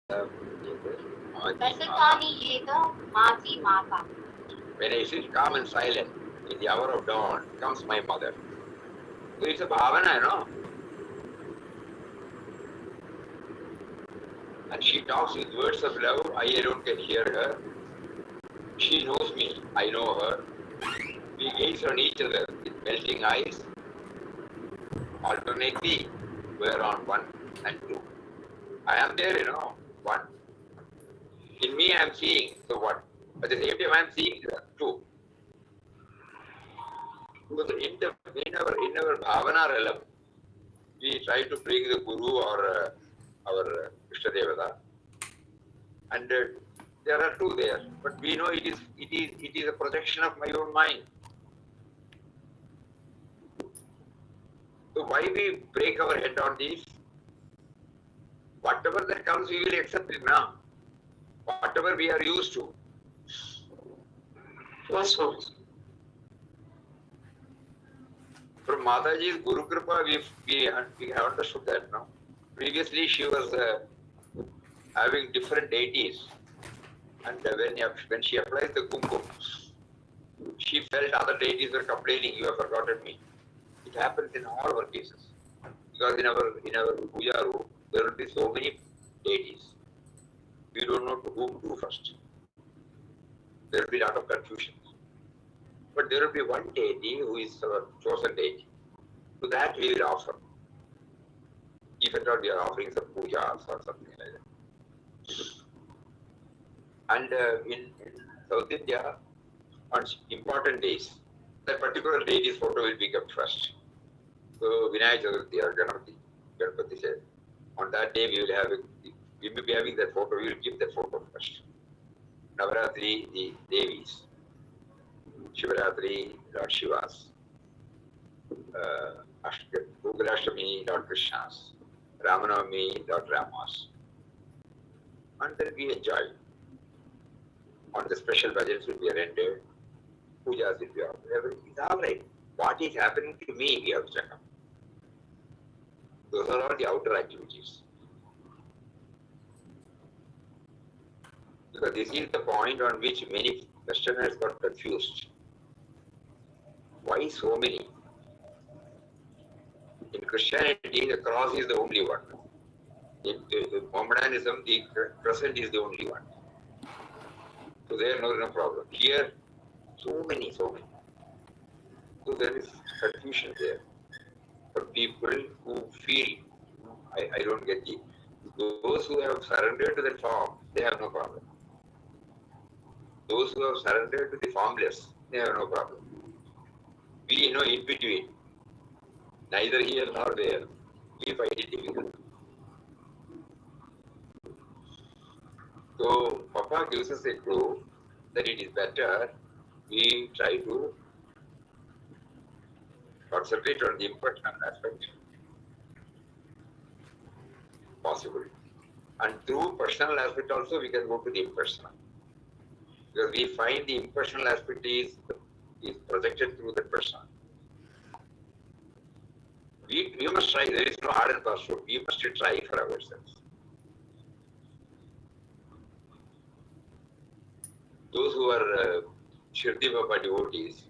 When I sit calm and silent in the hour of dawn, comes my mother. So it's a bhavana, no? And she talks with words of love. I alone can hear her. She knows me. I know her. We gaze on each other with melting eyes. Alternately, we're on one and two. I am there, one. In me, I am seeing. So what? At the same time, I am seeing two. So in our bhavana realm, we try to bring the guru or our Ishta Devata, and there are two there. But we know it is a projection of my own mind. So why we break our head on this? Whatever that comes, we will accept it now. Whatever we are used to. What's so? From Mataji's Guru Kripa, we have understood that now. Previously, she was having different deities, and when she applies the kumkum, she felt other deities were complaining, "You have forgotten me." It happens in all our cases, because in our puja room there will be so many deities. We don't know to whom to do first. There will be a lot of confusion. But there will be one deity who is our chosen deity. To that we will offer. If at all we are offering some pujas or something like that. And in South India, on important days, that particular deity's photo will be kept first. So Vinayaka Chaturthi or Ganpati said, on that day we will be having that photo, we will keep that photo first. Navaratri, the Devis. Shivaratri, Lord Shivas. Gokulashtami, Lord Krishna's. Ramanavami, Lord Rama's. And then we enjoy. On the special bhajans will be rendered. Pujas will be offered. Everything is all right. What is happening to me, we have to check up. Those are all the outer activities. Because this is the point on which many Westerners got confused. Why so many? In Christianity, the cross is the only one. In Mohammedanism, the crescent is the only one. So there is no problem. Here, so many. So there is confusion there. For people who feel, I don't get it. Those who have surrendered to the form, they have no problem. Those who have surrendered to the formless, they have no problem. We know in between, neither here nor there, we find it difficult. So, Papa gives us a clue that it is better we try to concentrate on the impersonal aspect possible. And through personal aspect also we can go to the impersonal. Because we find the impersonal aspect is projected through the person. We must try. There is no hard and fast rule. We must try for ourselves. Those who are Shirdi Baba devotees,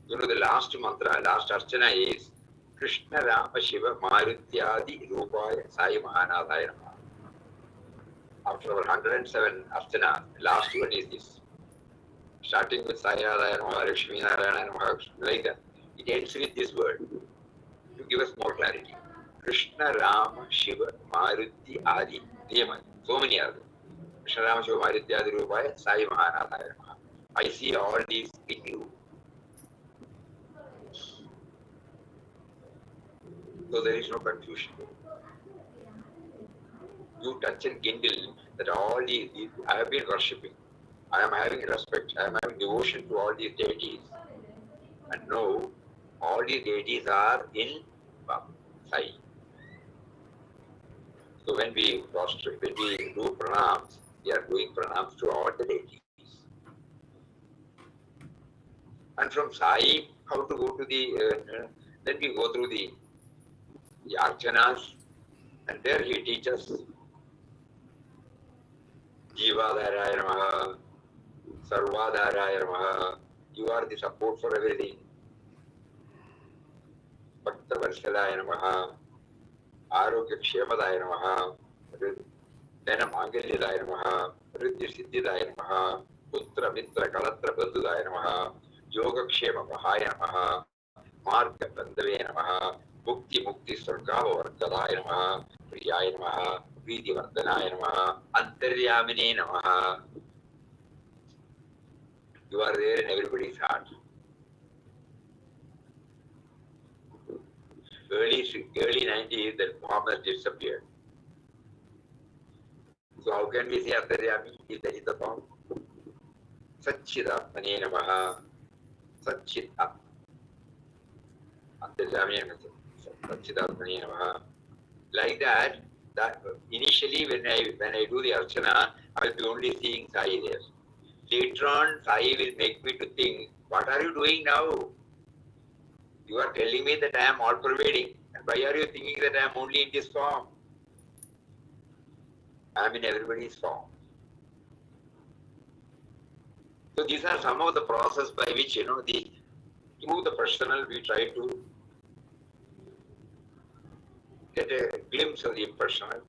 the last mantra, last archana is Krishna Rama Shiva Marutyadi Rupaya Sai Mahanadaya Namaha. After our 107 archana, last one is this. Starting with Sai Adaya Namaha, Lakshmi Narayana Namaha, like that. It ends with this word to give us more clarity. Krishna Rama Shiva Maruti Adi. So many are there. Krishna Rama Shiva Maruti Adi Rupaya Sai Mahanadaya Namaha. I see all these in you. So there is no confusion. You touch and kindle that all these I have been worshipping. I am having respect. I am having devotion to all these deities. And now all these deities are in Sai. So when we do pranams, we are doing pranams to all the deities. And from Sai, how to go to the then we go through the archanas, and there he teaches Jivadharaya Namaha, Sarvadharaya Namaha. You are the support for everything. Bhakta Varsalaya Namaha, Arogya Kshemadaya Namaha, Dana Mangalyadaya Namaha, Riddhi Siddhidaya Namaha, Putra Mitra Kalatra Bandhudaya Namaha, Yoga Kshema Mahaya Namaha, Marga Bandhave Namaha, Mukti Mukti Sargava Vargadaya Namaha, Priyaya Namaha, Priti Vardhanaya Namaha, Antaryamine Namaha. You are there in everybody's heart. Early 90s, that Muhammad disappeared. So how can we say Antaryami if that is the form? Satchidatmane Namaha. Satchidat. Antaryami Satchidatmane Namaha. Like that initially when I do the Archana, I will be only seeing Sai there. Later on, Sai will make me to think, what are you doing now? You are telling me that I am all pervading. And why are you thinking that I am only in this form? I am in everybody's form. So these are some of the process by which, through the personal, we try to get a glimpse of the impersonal.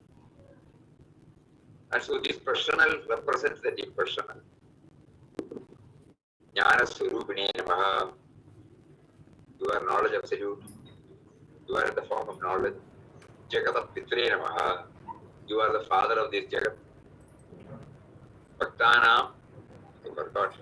And so this personal represents the impersonal. Jnana Swarupine Namaha. You are knowledge absolute. You are in the form of knowledge. Jagata Pitre Namaha. You are the father of this Jagat. Bhaktanam. I forgot.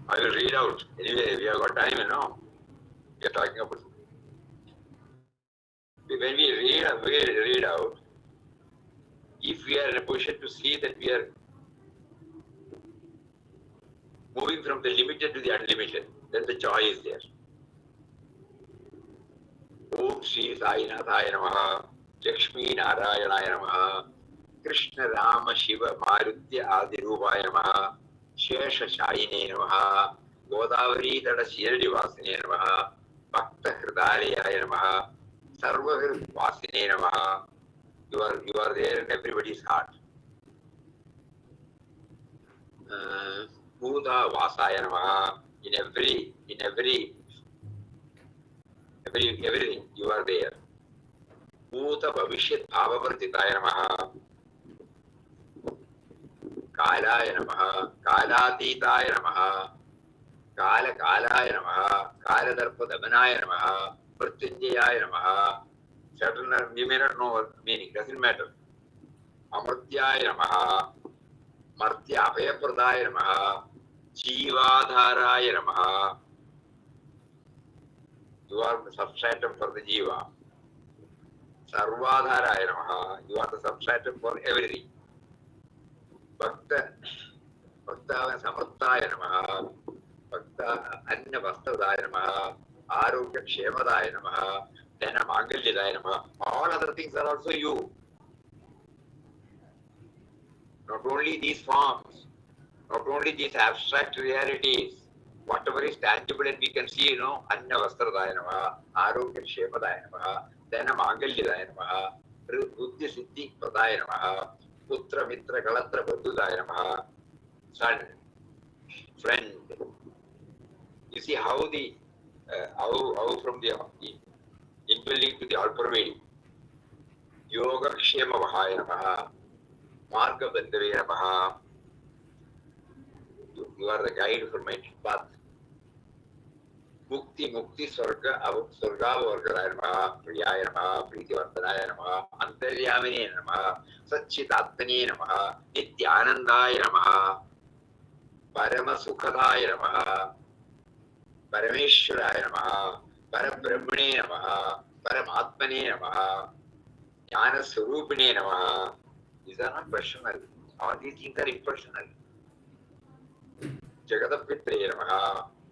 I will read out. Anyway, we have got time, We are talking about. When we read out, if we are in a position to see that we are moving from the limited to the unlimited, then the joy is there. Om Sri Sainathaya Namaha, Lakshmi Narayanaya Namaha, Krishna Rama Shiva Marutya Adirubhaya Namaha, Shesha Shayine Namaha, Godavari Tada Shirdi Vasine Namaha, Bhakta Hridayaya Namaha, Sarva Vasine Namaha. You are there in everybody's heart. Bhuta Vasaya Namaha. In everything you are there. Bhuta Bhavishyat Bhavavartitaya Namaha. Kalaya Namaha. Kalatitaya Namaha. Kala Kalaya Namaha. Kala Darpa Damanaya Namaha. Pratyunjaya Namaha. Certain you may not know meaning, doesn't matter. Amartyaya Namaha. Martya Abhayapradaya Namaha. Jivadharaya Namaha. You are the substratum for the Jiva. Sarvadharaya Namaha. You are the substratum for everything. Bhakta Samarthaya Namaha. Bhakta Anna Vastradaya Namaha. Arogya Kshemadaya Namaha. Dana Mangalyadaya Namaha. All other things are also you. Not only these forms, not only these abstract realities, whatever is tangible and we can see, Anna Vastradaya Namaha, Arogya Kshemadaya Namaha, Dana Mangalyadaya Namaha, Buddhi Siddhi Pradaya Namaha, Putra Mitra Kalatra Bandhudaya Namaha, son, friend. You see how from the indwelling to the all-pervading. Yoga Kshema Vahaya Namaha, Marga Bandhave Namaha. You are the guide for my path. Mukti Swarga Vargadaya Namaha, Priyaya Namaha, Priti Vardhanaya Namaha, Antaryamine Namaha, Satchidatmane Namaha, Nityanandaya Namaha, Parama Sukhadaya Namaha, Parameshwaraya Namaha, Parabrahmane Namaha, Paramatmane Namaha, Jnana Swarupine Namaha. These are not personal. All these things are impersonal. Jagatapitre Namaha,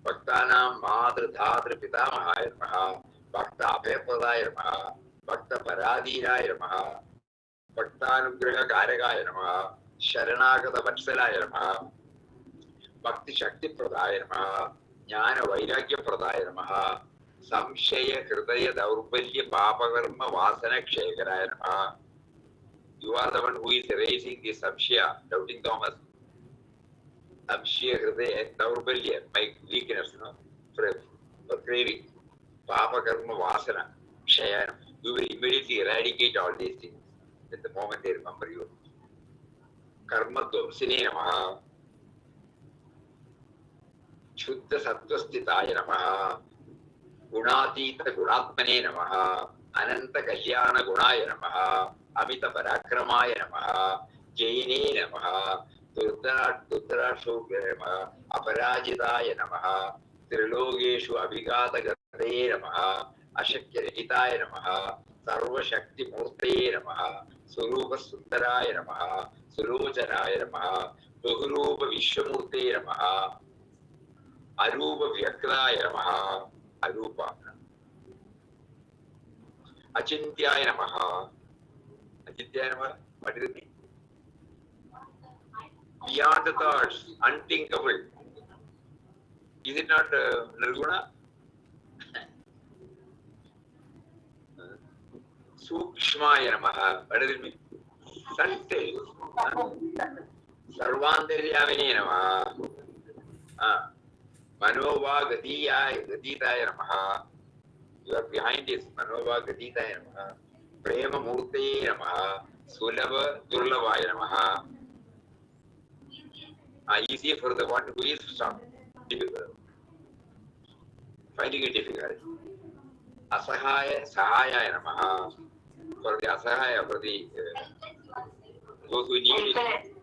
Bhaktanam Madhra Dhadra Pitamahaya Namaha, Bhakta Abhayapradaya Namaha, Bhakta Paradhiraya Namaha, Bhaktanugraha Karagaya Namaha, Sharanagata Vatsalaya Namaha, Bhakti Shakti Pradaya Namaha, Jnana Vairagya Pradaya Namaha, Samshaya Hridaya Daurbalya Papakarma Vasana Kshekaraya Namaha. You are the one who is erasing the Samshaya, doubting Thomas. Samshaya Hridaya Daurbalya, my weakness, for craving. Papakarma Vasana Kshayana. You will immediately eradicate all these things at the moment they remember you. Karma Dvamsine Namaha, Shuddha Sattvastitaya Namaha, Gunatita Gunatmane Namaha, Ananta Kalyana Gunaya Namaha, Amita Parakramaya Namaha, Jaine Namaha, Dudra Shukya Namaha, Aparajitaya Namaha, Trilogeshu Abhigata Gate Namaha, Ashakya Hitaya Namaha, Sarva Shakti Murte Namaha, Surupa Sundaraya Namaha, Surojanaya Namaha, Buhurupa Vishwamurte Namaha, Arupa Vyakraya Namaha, Arupa Achintyaya Namaha. Achintyaya Namaha, what does it mean? Beyond the thoughts, unthinkable. Is it not Nirguna? Sukshmaya Namaha, what does it mean? Subtle. Sarvandaryamini Namaha. Manova Gatitaya Namaha. You are behind this. Manova Gatitaya Namaha. Prema Murte Namaha. Sulava Durlavaya Namaha. Easy for the one who is strong. Difficult. Finding it difficult. Asahaya Sahaya Namaha. For the Asahaya, for the those who need it.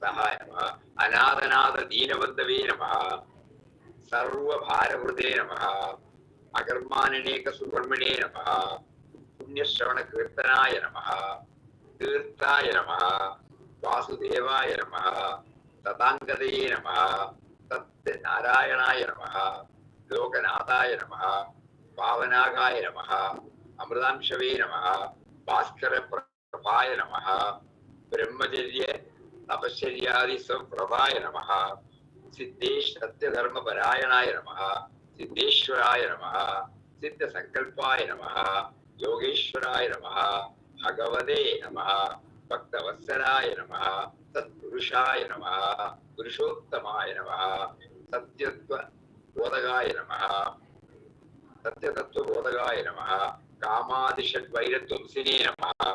Sahaya Namaha. Anadhanada Deenavandave Namaha. Sarva Bharavrde Namaha. Agarmananeka Subramane Namaha. Punyashravana Kirtanaya Namaha. Tirthaya Namaha. Vasudevaya Namaha. Tatangadaye Namaha. Tat Narayanaya Namaha. Lokanathaya Namaha. Pavanagaya Namaha. Amridamshave Namaha. Bhaskara Prabhaya Namaha. Brahmacharya Tapasyaryadi Samprabhaya Namaha. Siddhesh Satya Dharma Parayanaya Namaha. Siddheshwaraya Namaha. Siddha Sankalpaya Namaha. Yogeshwaraya Namaha. Bhagavade Namaha. Bhaktavasaraya Namaha. Tatpurushaya Namaha. Purushottamaya Namaha. Satyatva Bodhagaya Namaha. Satyatattva Bodhagaya Namaha. Kamadishad Vairattvamsine Namaha.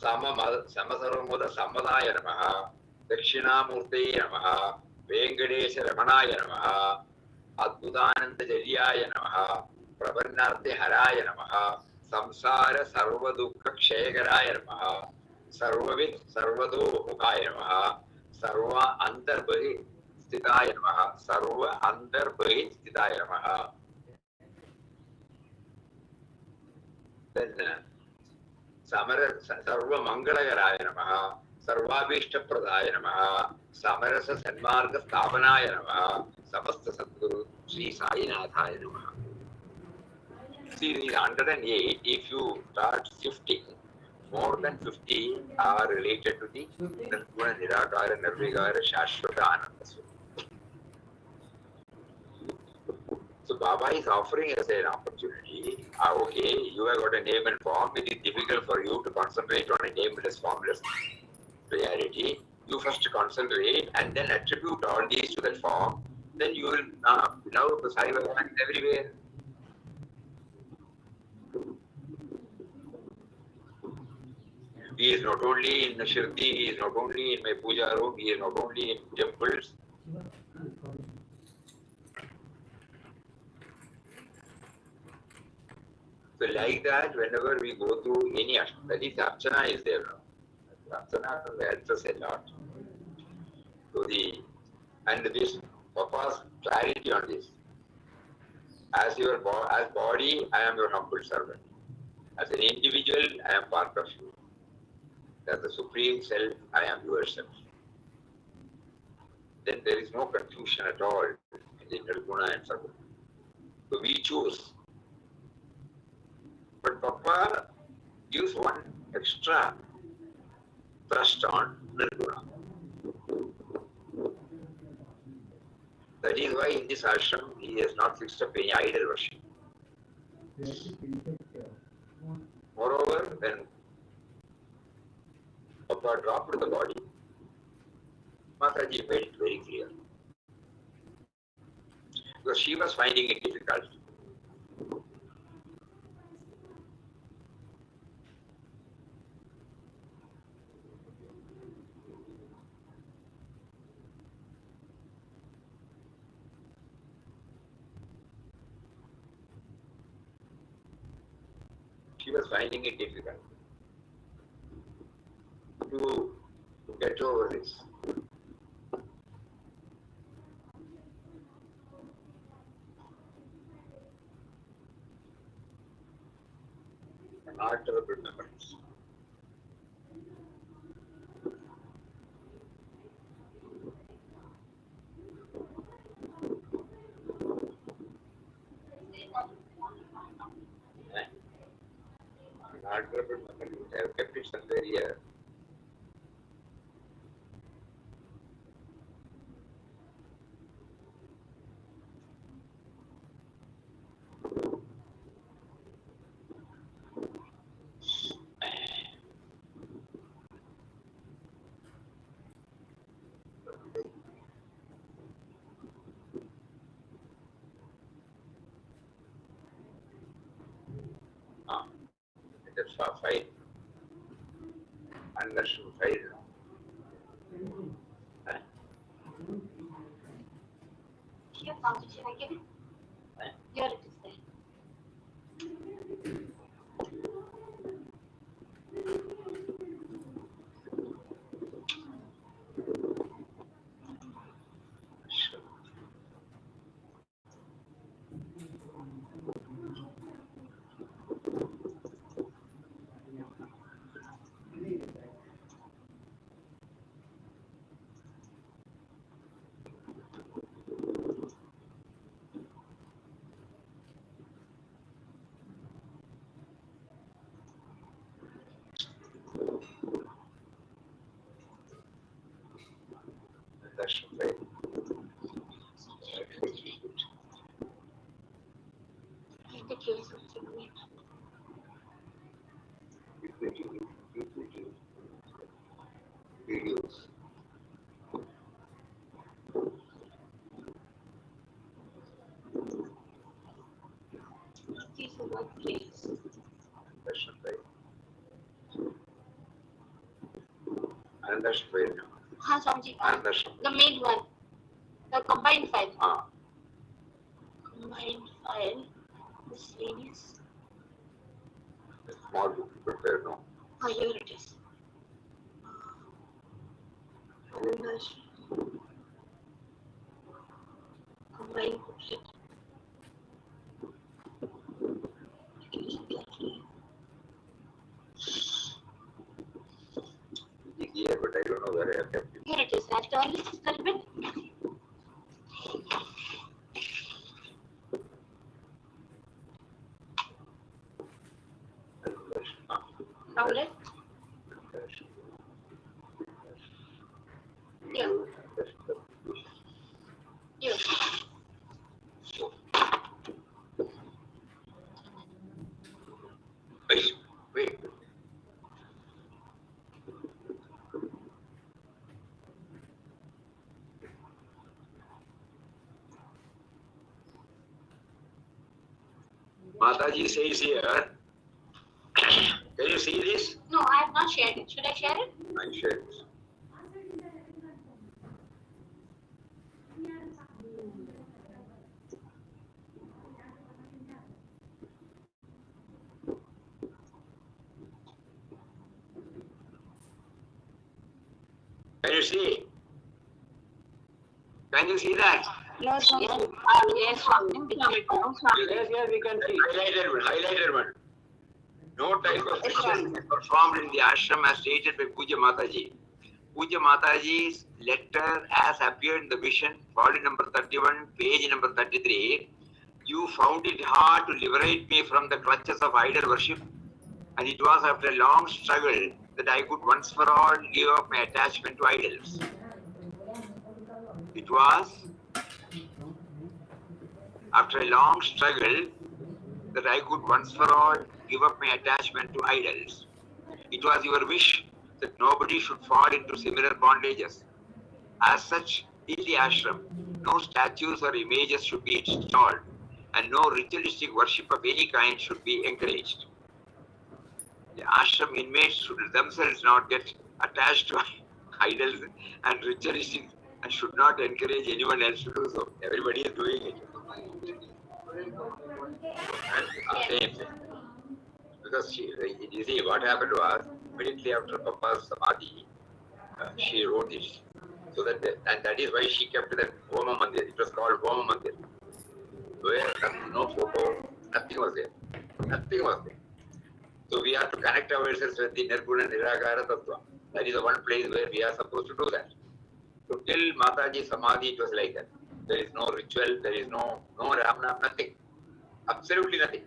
Samasarvamuda Sammadaya Namaha. Dakshinamurte Namaha. Venkadesha Ramanaya Namaha. Adbhutananda Jaryaya Namaha. Prabannarthe Haraya Namaha. Samsara Sarvadukha Kshayakaraya Namaha. Sarvavit Sarvado Mukaya Namaha. Sarva Andarbhi Stitaya Namaha. Sarva Andarbhi Stitaya Namaha. Then Sarva Mangalagaraya Namaha. Sarvabhishta Pradaya Namaha. Samarasa Sanmarga Sthapanaya Namaha. Samasta Sadguru Sri Sainathaya Namaha. See, these 108, if you start shifting, more than 50 are related to the Nirguna, Nirakara, Nirvigara, Shashvata, Ananda. So Baba is offering us an opportunity. Okay, you have got a name and form. It is difficult for you to concentrate on a nameless, formless reality. You first concentrate and then attribute all these to that form. Then you will now the Saiva is everywhere. He is not only in the Shirdi, he is not only in my puja room, he is not only in temples. So like that, whenever we go through any that is Archana is there. Archana helps us a lot. So and this Papa's clarity on this. As body, I am your humble servant. As an individual, I am part of you. As the Supreme Self, I am yourself. Then there is no confusion at all in the Nirguna and Sarva. So we choose. But Papa gives one extra thrust on Nirguna. That is why in this ashram he has not fixed up any idol worship. Moreover, when Papa dropped the body, Mataji made it very clear. Because she was finding it difficult. She was finding it difficult to get over this. Unalterable memories. Unalterable memories. I have kept it somewhere here. That's a file. Understood file. Here, Swamiji, should I give it? Here it is there. That's file. The case of Videos. These are what place. That's file. Understood. हाँ Swamiji, Understood. the main one, the combined file. Ah. Combined file, miscellaneous. Small book to prepare now. Here it is. Folders. Combined booklet. Here, but I don't know where I have kept it. Here it is. I'll turn this a little bit. Now let's. Here. Here. Wait. Mataji says here, can you see this? No, I have not shared it. Should I share it? I shared it. Can you see? Can you see that? No, yes, yes, Yes, we can see. Highlighted one. No type of ritual is performed in the ashram as stated by Puja Mataji. Puja Mataji's letter as appeared in the vision, volume number 31, page number 33. You found it hard to liberate me from the clutches of idol worship, and it was after a long struggle that I could once for all give up my attachment to idols. It was after a long struggle that I could once for all give up my attachment to idols. It was your wish that nobody should fall into similar bondages. As such, in the ashram, no statues or images should be installed, and no ritualistic worship of any kind should be encouraged. The ashram inmates should themselves not get attached to idols and ritualistic and should not encourage anyone else to do so. Everybody is doing it. And same thing. Because you see, what happened was, immediately after Papa's Samadhi, she wrote this. So that, and that is why she kept that Homa Mandir. It was called Homa Mandir. Where no photo, nothing was there. Nothing was there. So we have to connect ourselves with the Nirguna Nirakara Tattva. That is the one place where we are supposed to do that. So till Mataji Samadhi, it was like that. There is no ritual, there is no Ramnam, nothing. Absolutely nothing.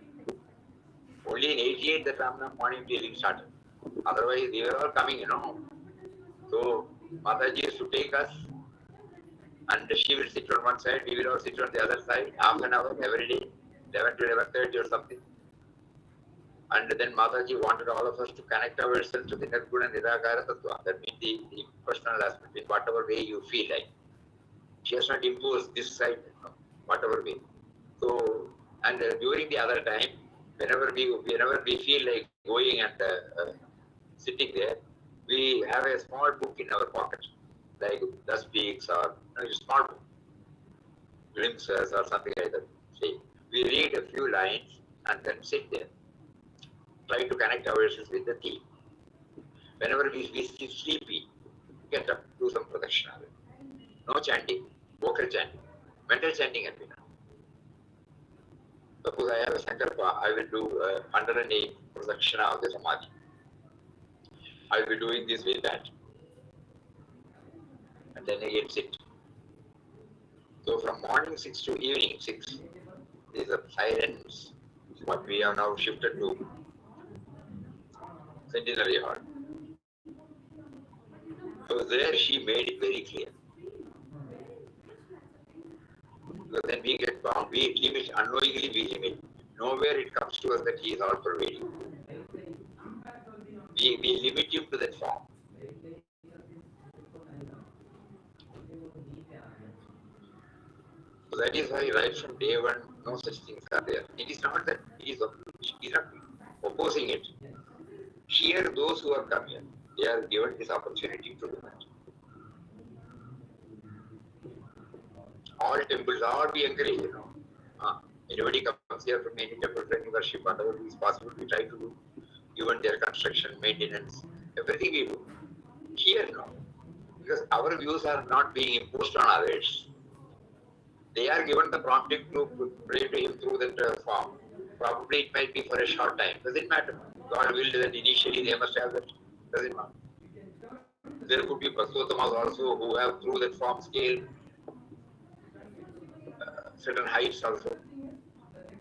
Only in 88 that Ramnam morning dealing started. Otherwise, they were all coming, So Mataji used to take us, and she will sit on one side, we will all sit on the other side, half an hour every day, 11 to 11:30 or something. And then Mataji wanted all of us to connect ourselves to the Nirguna Nirakara Tattva. That means the personal aspect, in whatever way you feel like. She has not imposed this side, whatever way. So, and during the other time, whenever we feel like going and sitting there, we have a small book in our pocket, like The Speaks or a small book, glimpses or something like that. See, we read a few lines and then sit there. Try to connect ourselves with the theme. Whenever we feel sleepy, get up, do some protection of it. No chanting, vocal chanting, mental chanting and done. Suppose I have a sankalpa, I will do 108 protection of the samadhi. I will be doing this with that. And then again sit. So from morning 6 to evening 6 is a silence, what we have now shifted to Centenary Hall. So there she made it very clear. So then we get bound, we limit, unknowingly we limit. Nowhere it comes to us that he is all pervading. We limit him to that form. So that is why right from day one, no such things are there. It is not that he is not opposing it. Here, those who are come here, they are given this opportunity to do that. All temples are we encourage, Anybody comes here from any temple for any worship, whatever is possible, we try to do. Even their construction, maintenance, everything we do. Here, no. Because our views are not being imposed on others. They are given the prompting to pray to him through that form. Probably it might be for a short time. Doesn't matter. God willed that initially they must have that. Doesn't matter. There could be Bhagavatamas also who have through that form scale certain heights also.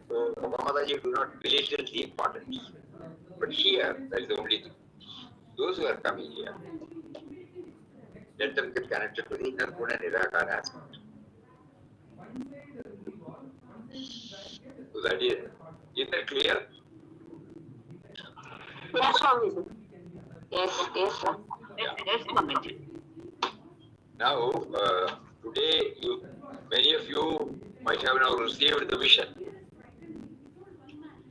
So Mataji do not belittle the importance. But here, that is the only thing. Those who are coming here, let them get connected to the Nirguna Nirakara aspect. So that is that clear? Yes, Swamiji. Yes, sir. Yes, Swamiji. Now, today, many of you might have now received the vision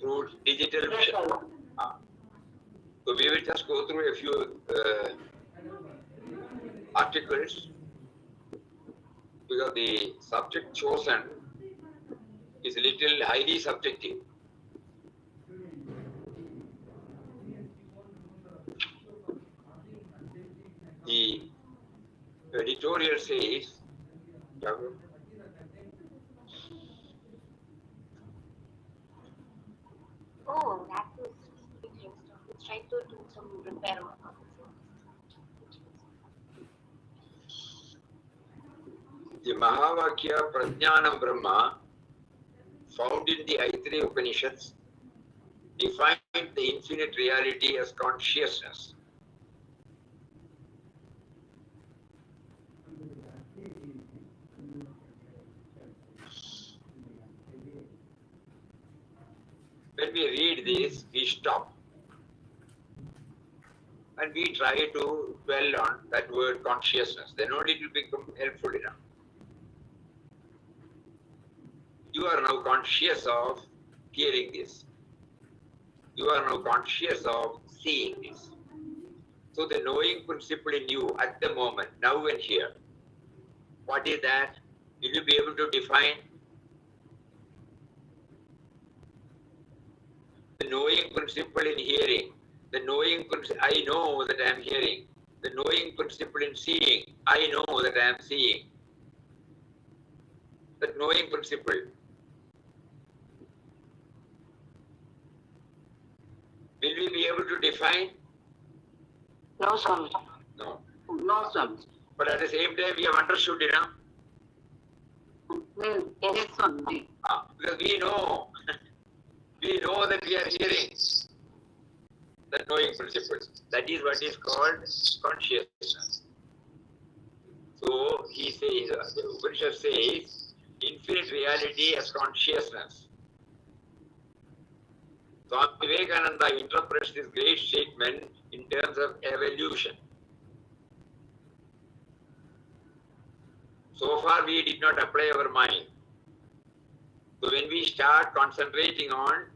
through digital vision. So we will just go through a few articles because the subject chosen is a little highly subjective. The editorial says, Oh, that was interesting. Let's try to do some repair work on the Mahavakya Prajnanam Brahma, found in the Aitri Upanishads, defined the infinite reality as consciousness we read this, we stop. And we try to dwell on that word consciousness. Then only it will become helpful enough. You are now conscious of hearing this. You are now conscious of seeing this. So the knowing principle in you at the moment, now and here, what is that? Will you be able to define? The knowing principle in hearing, the knowing principle, I know that I am hearing. The knowing principle in seeing, I know that I am seeing. That knowing principle. Will we be able to define? No, Swami. No. No, Swami. But at the same time, we have understood, Yes, Swami. Because we know, we know that we are hearing the knowing principle. That is what is called consciousness. So he says, the Upanishad says, infinite reality as consciousness. Swami Vivekananda interprets this great statement in terms of evolution. So far we did not apply our mind. So when we start concentrating on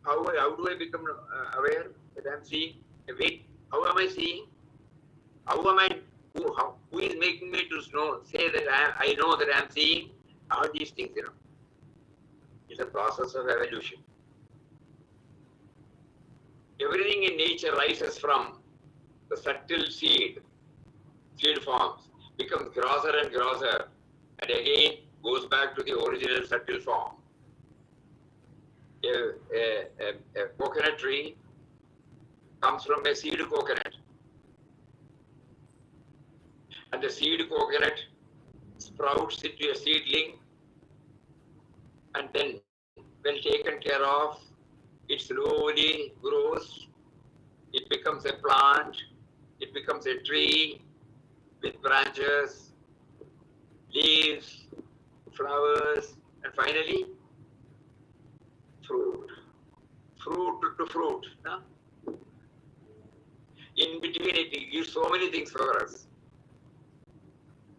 how do I become aware that I am seeing? Wait, how am I seeing? How am I? Who is making me to know? Say that I know that I am seeing. All these things, It's a process of evolution. Everything in nature rises from the subtle seed forms, becomes grosser and grosser, and again goes back to the original subtle form. A coconut tree comes from a seed coconut, and the seed coconut sprouts into a seedling, and then when taken care of, it slowly grows, it becomes a plant, it becomes a tree with branches, leaves, flowers, and finally fruit. Fruit to fruit. No? In between it gives so many things for us.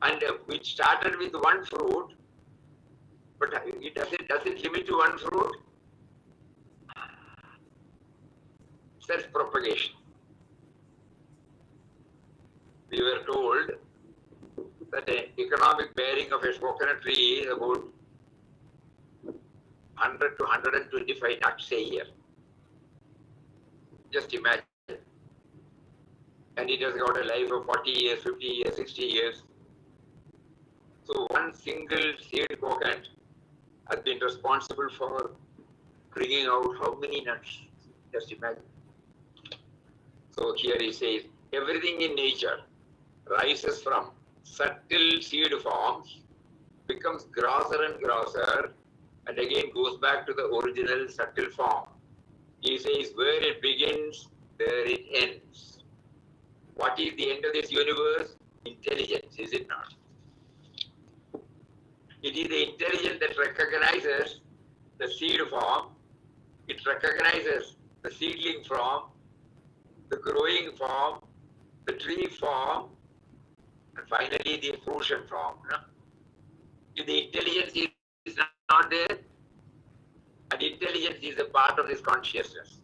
And which started with one fruit, but it doesn't limit to one fruit. Self-propagation. We were told that the economic bearing of a coconut tree is about 100 to 125 nuts a year. Just imagine. And it has got a life of 40 years, 50 years, 60 years. So one single seed coconut has been responsible for bringing out how many nuts? Just imagine. So here he says, everything in nature rises from subtle seed forms, becomes grosser and grosser, and again goes back to the original subtle form. He says, where it begins, there it ends. What is the end of this universe? Intelligence, is it not? It is the intelligence that recognizes the seed form, it recognizes the seedling form, the growing form, the tree form, and finally the fruition form. No? If the intelligence is not there, and intelligence is a part of this consciousness.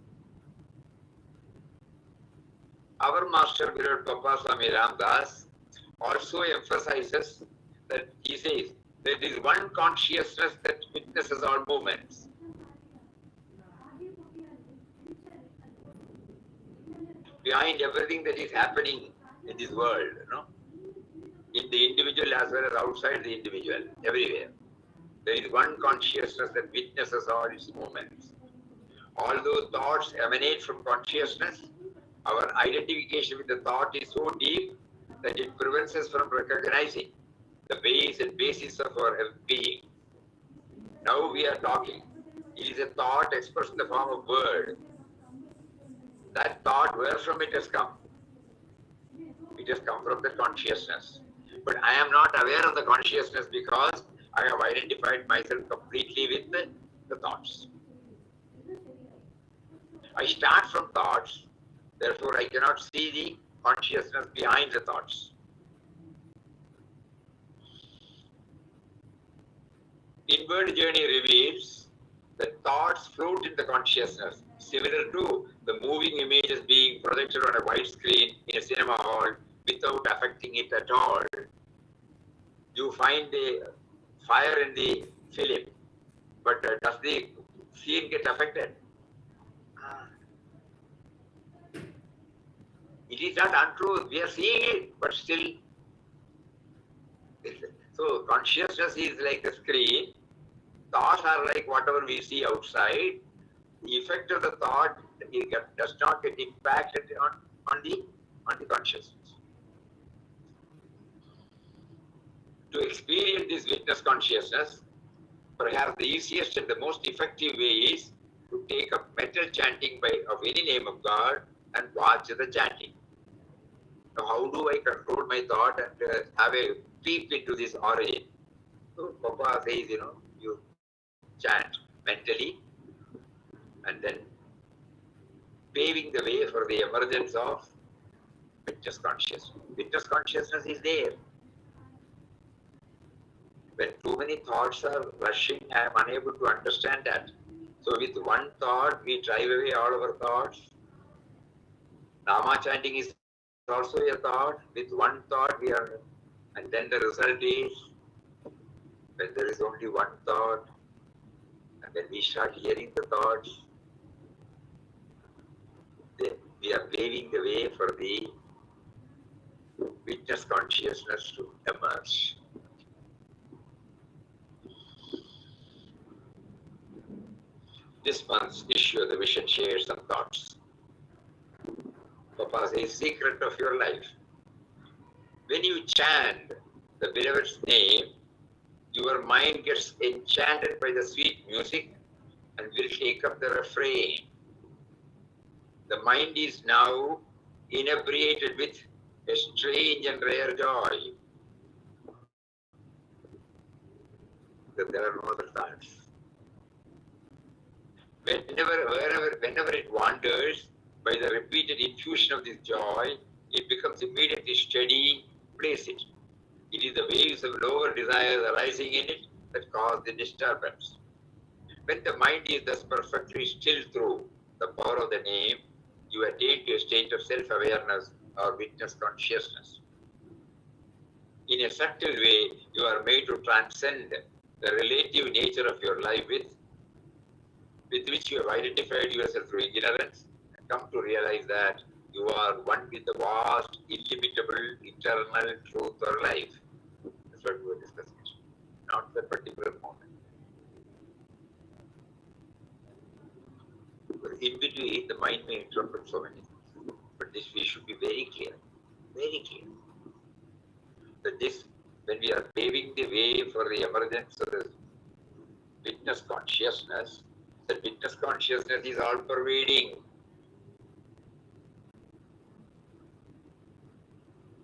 Our master, beloved Papa Swami Ramdas, also emphasizes that he says, there is one consciousness that witnesses all movements. Behind everything that is happening in this world, in the individual as well as outside the individual, everywhere, there is one consciousness that witnesses all its movements. Although thoughts emanate from consciousness, our identification with the thought is so deep that it prevents us from recognizing the base and basis of our being. Now we are talking. It is a thought expressed in the form of word. That thought, where from it has come? It has come from the consciousness. But I am not aware of the consciousness because I have identified myself completely with the thoughts. I start from thoughts, therefore I cannot see the consciousness behind the thoughts. Inward journey reveals that thoughts float in the consciousness, similar to the moving images being projected on a white screen in a cinema hall without affecting it at all. You find the fire in the film, but does the scene get affected? It is not untrue. We are seeing it, but still. So consciousness is like a screen. Thoughts are like whatever we see outside. The effect of the thought does not get impacted on the consciousness. To experience this witness consciousness, perhaps the easiest and the most effective way is to take up mental chanting of any name of God and watch the chanting. Now, how do I control my thought and have a peep into this origin? So Papa says, you chant mentally and then paving the way for the emergence of witness consciousness. Witness consciousness is there. When too many thoughts are rushing, I am unable to understand that. So with one thought, we drive away all our thoughts. Nama chanting is also a thought. With one thought, and then the result is, when there is only one thought, and when we start hearing the thoughts, then we are paving the way for the witness consciousness to emerge. This month's issue of the vision shares some thoughts. Papa says, secret of your life. When you chant the beloved's name, your mind gets enchanted by the sweet music and will take up the refrain. The mind is now inebriated with a strange and rare joy. That there are no other thoughts. Whenever it wanders, by the repeated infusion of this joy, it becomes immediately steady, placid. It is the waves of lower desires arising in it that cause the disturbance. When the mind is thus perfectly still through the power of the name, you attain to a state of self-awareness or witness consciousness. In a subtle way, you are made to transcend the relative nature of your life with which you have identified yourself through ignorance, and come to realize that you are one with the vast, illimitable, eternal truth or life. That's what we were discussing, not the particular moment. In between, the mind may interpret so many things, but this we should be very clear, that this, when we are paving the way for the emergence of the witness consciousness, the witness consciousness is all pervading.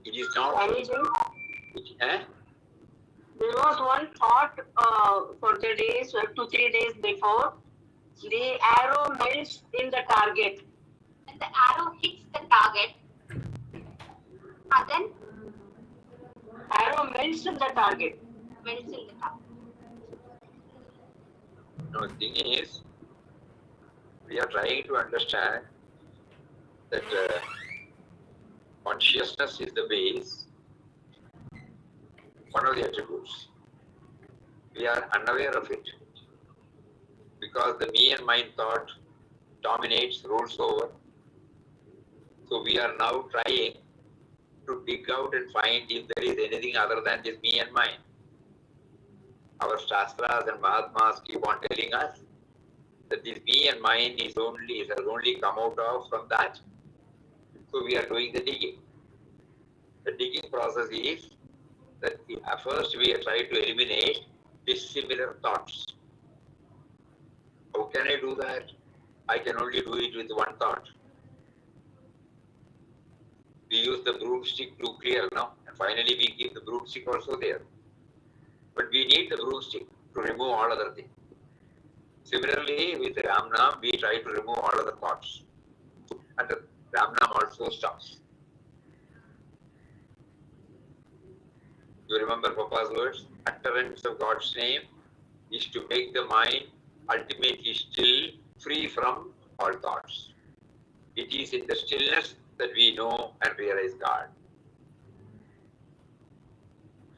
It is not. There was one thought for the days, 2-3 days before. The arrow melts in the target. When the arrow hits the target, and then arrow melts in the target. melts in the target. No, the thing is, we are trying to understand that consciousness is the base, one of the attributes. We are unaware of it because the me and mine thought dominates, rules over. So we are now trying to dig out and find if there is anything other than this me and mine. Our Shastras and Mahatmas keep on telling us that this me and mine has only come out of from that. So we are doing the digging. The digging process is that at first we are trying to eliminate dissimilar thoughts. How can I do that? I can only do it with one thought. We use the broomstick to clear now, and finally we keep the broomstick also there. But we need the broomstick to remove all other things. Similarly, with Ramnam, we try to remove all of the thoughts. And the Ramnam also stops. You remember Papa's words? Utterance of God's name is to make the mind ultimately still, free from all thoughts. It is in the stillness that we know and realize God.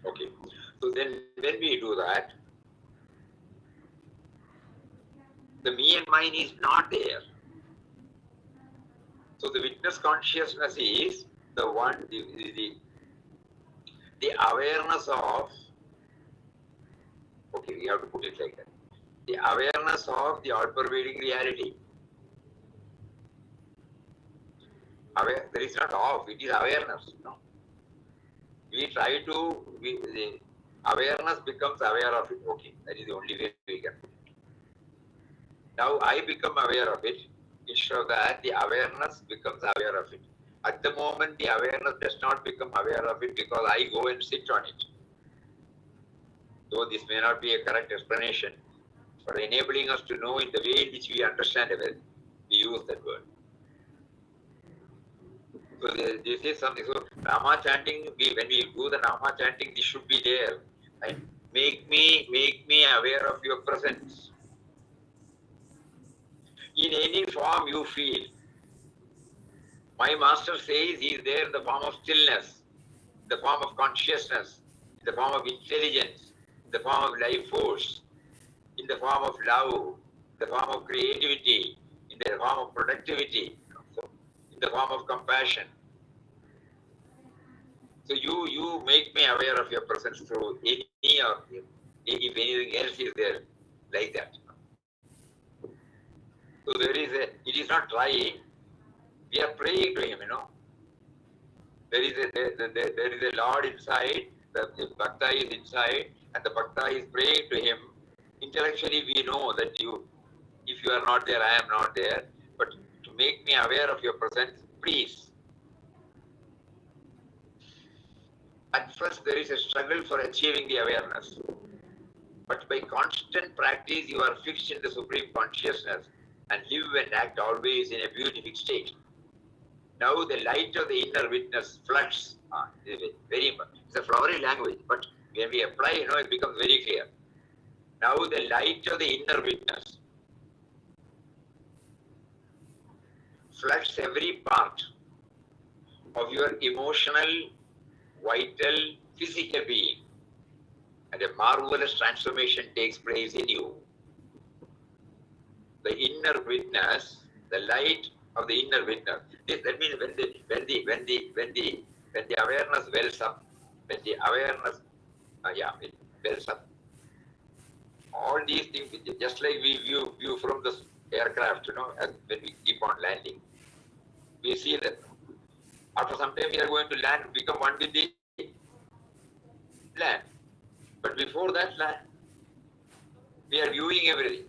Okay. So then when we do that, the me and mine is not there. So the witness consciousness is the one, the awareness of, okay, we have to put it like that. The awareness of the all-pervading reality. There is not off, it is awareness. No? We try to, the awareness becomes aware of it. Okay, that is the only way we can put it. Now I become aware of it. Instead of that, the awareness becomes aware of it. At the moment, the awareness does not become aware of it because I go and sit on it. Though this may not be a correct explanation, but enabling us to know in the way in which we understand it, we use that word. So this is something. So Nama chanting, when we do the Nama chanting, this should be there. Right? Make me aware of your presence. In any form you feel. My master says he is there in the form of stillness, in the form of consciousness, in the form of intelligence, in the form of life force, in the form of love, in the form of creativity, in the form of productivity, in the form of compassion. So you make me aware of your presence through any or if anything else is there, like that. So it is not trying. We are praying to him, There is a Lord inside, the Bhakta is inside, and the Bhakta is praying to him. Intellectually we know that if you are not there, I am not there. But to make me aware of your presence, please. At first there is a struggle for achieving the awareness. But by constant practice, you are fixed in the supreme consciousness and live and act always in a beatific state. Now the light of the inner witness floods. It's a flowery language, but when we apply, it becomes very clear. Now the light of the inner witness floods every part of your emotional, vital, physical being, and a marvelous transformation takes place in you. The inner witness, the light of the inner witness. That means when the awareness wells up, it wells up. All these things, just like we view from the aircraft, as when we keep on landing, we see that after some time we are going to land, become one with the land. But before that land, we are viewing everything.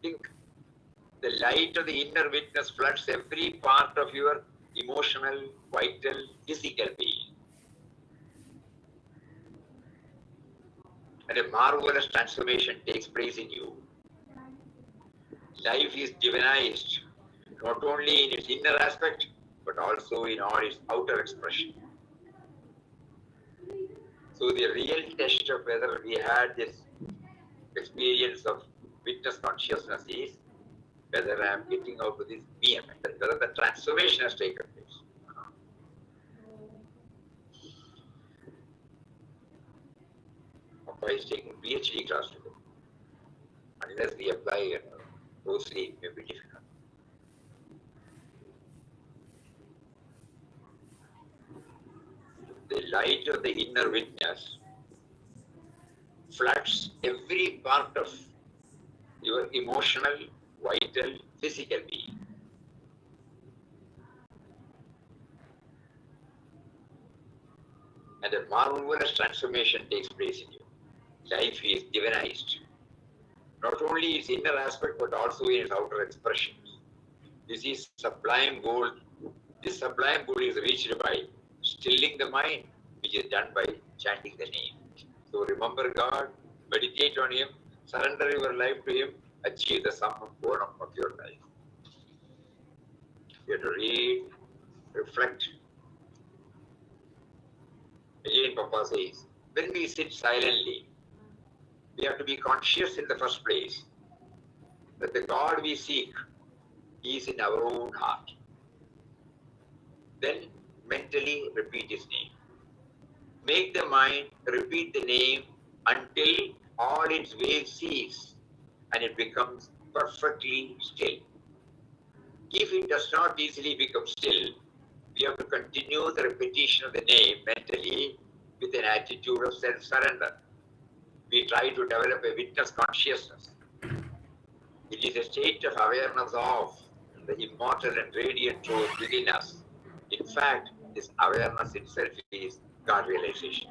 Think the light of the inner witness floods every part of your emotional, vital, physical being. And a marvelous transformation takes place in you. Life is divinized, not only in its inner aspect, but also in all its outer expression. So the real test of whether we had this experience of witness consciousness is whether I am getting out of this me, whether the transformation has taken place. Papa is taking PhD class today. Unless we apply closely, it may be difficult. The light of the inner witness floods every part of your emotional, vital, physical being. And a marvelous transformation takes place in you. Life is divinized. Not only its inner aspect, but also in its outer expressions. This is sublime goal. This sublime goal is reached by stilling the mind, which is done by chanting the name. So remember God, meditate on Him, surrender your life to Him, achieve the sum and bonum of your life. You have to read, reflect. Again, Papa says, when we sit silently, we have to be conscious in the first place that the God we seek is in our own heart. Then mentally repeat His name. Make the mind repeat the name until all its waves cease and it becomes perfectly still. If it does not easily become still, we have to continue the repetition of the name mentally with an attitude of self-surrender. We try to develop a witness consciousness. It is a state of awareness of the immortal and radiant truth within us. In fact, this awareness itself is God realization.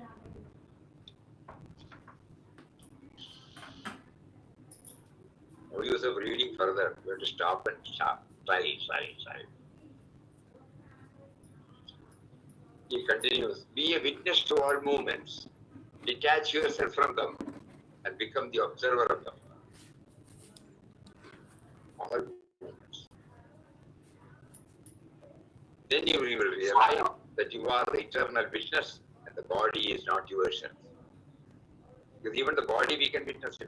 No use of reading further. You have to stop and stop. Silence. He continues, be a witness to all movements. Detach yourself from them and become the observer of them. All movements. Then you will realize that you are the eternal witness and the body is not yourself. Because even the body we can witness,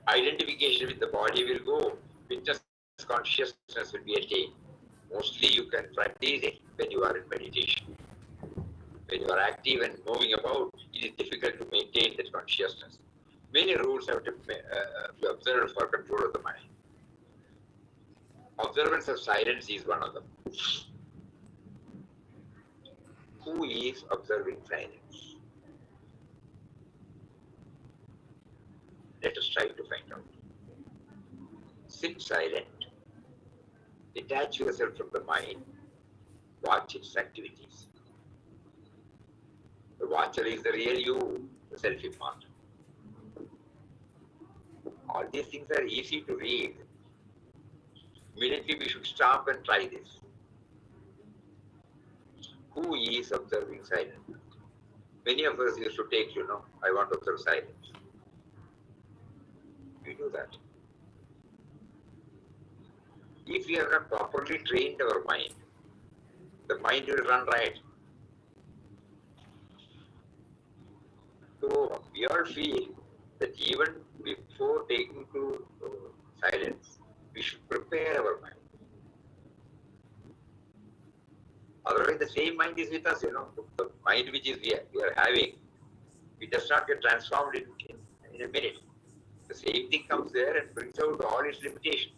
Identification with the body will go. Witness consciousness will be attained. Mostly you can practice it when you are in meditation. When you are active and moving about, it is difficult to maintain that consciousness. Many rules have to be observed for control of the mind. Observance of silence is one of them. Who is observing silence? Let us try to find out. Sit silent. Detach yourself from the mind. Watch its activities. The watcher is the real you, the self-immortal. All these things are easy to read. Immediately we should stop and try this. Who is observing silence? Many of us used to take, I want to observe silence. We do that. If we have not properly trained our mind, the mind will run riot. So we all feel that even before taking to silence, we should prepare our mind. Otherwise, the same mind is with us, The mind which is we are having, it does not get transformed in a minute. The same thing comes there and brings out all its limitations.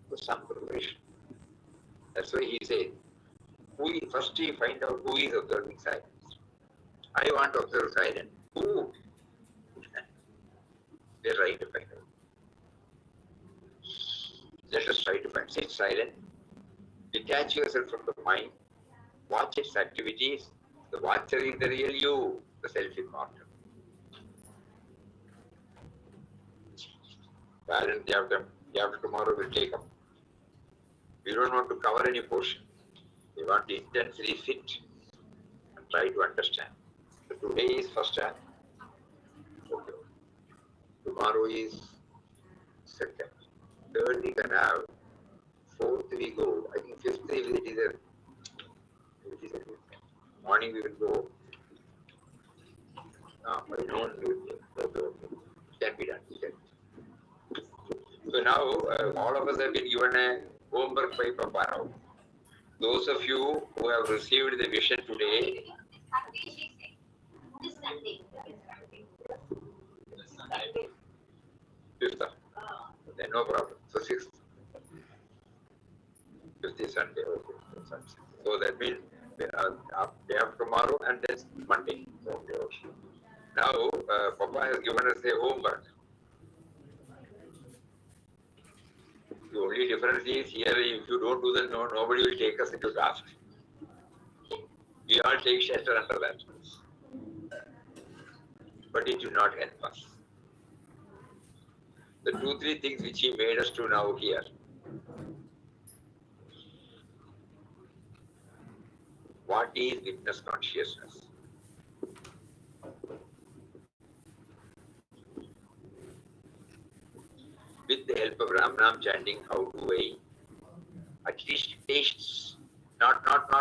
So some preparation. That's why he says, first you find out who is observing silence. I want to observe silence. Who? They're trying to find out. Let us try to find. Sit silent. Detach yourself from the mind. Watch its activities. The watcher is the real you, the self-immortal. Balance day after tomorrow will take up. We don't want to cover any portion. We want to intensely sit and try to understand. So today is first half. Okay. Tomorrow is second. Third we can have. Fourth we go. I think fifth it is a morning we will go. By noon we will go. It can be done. So now all of us have been given a homework by Papa now. Those of you who have received the vision today, This Sunday. fifth, then no problem. So sixth, fifth is Sunday. Okay. So that means day after tomorrow and then Monday. Okay. Now Papa has given us a homework. The only difference is here, if you don't do that, nobody will take us into task. We all take shelter under that. But it will not help us. The 2-3 things which he made us do now here. what is witness consciousness. With the help of Ram Nam chanting, how do I at least taste, not 1%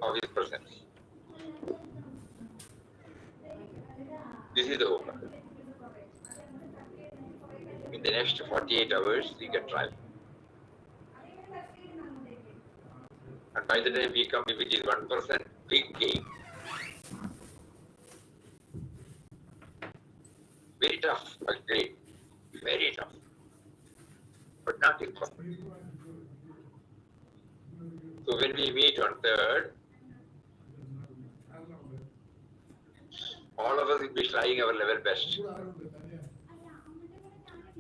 of his presence. This is the hope. In the next 48 hours, we can try. And by the time we come, if it is 1%, big gain. Very tough, agreed. Very tough. But not impossible. So when we meet on 3rd, all of us will be trying our level best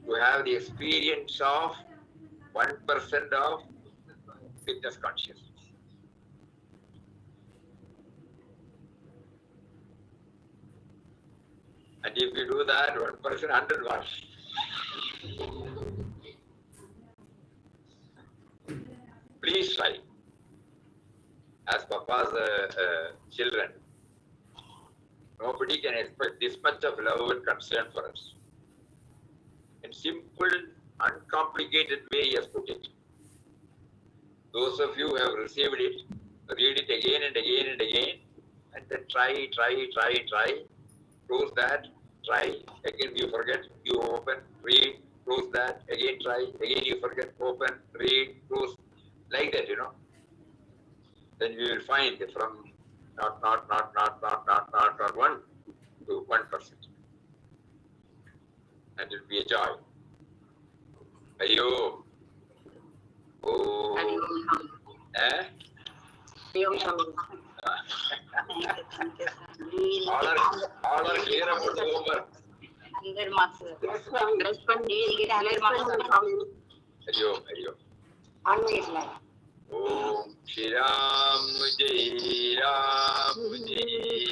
to have the experience of 1% of witness consciousness. And if you do that, 1%, 100 watts. Please try. As Papa's children, nobody can expect this much of love and concern for us. In simple, uncomplicated way, he has put it. Those of you who have received it, read it again and again and again, and then try. Close that, try, again you forget, you open, read, close that, again try, again you forget, open, read, close, like that, Then we will find from not 1 to 1%. And it will be a joy. Ayo. Oh. Eh? All are clear about the homework. 100 marks. Ayo. Om Shri Ram Jai Ram Jai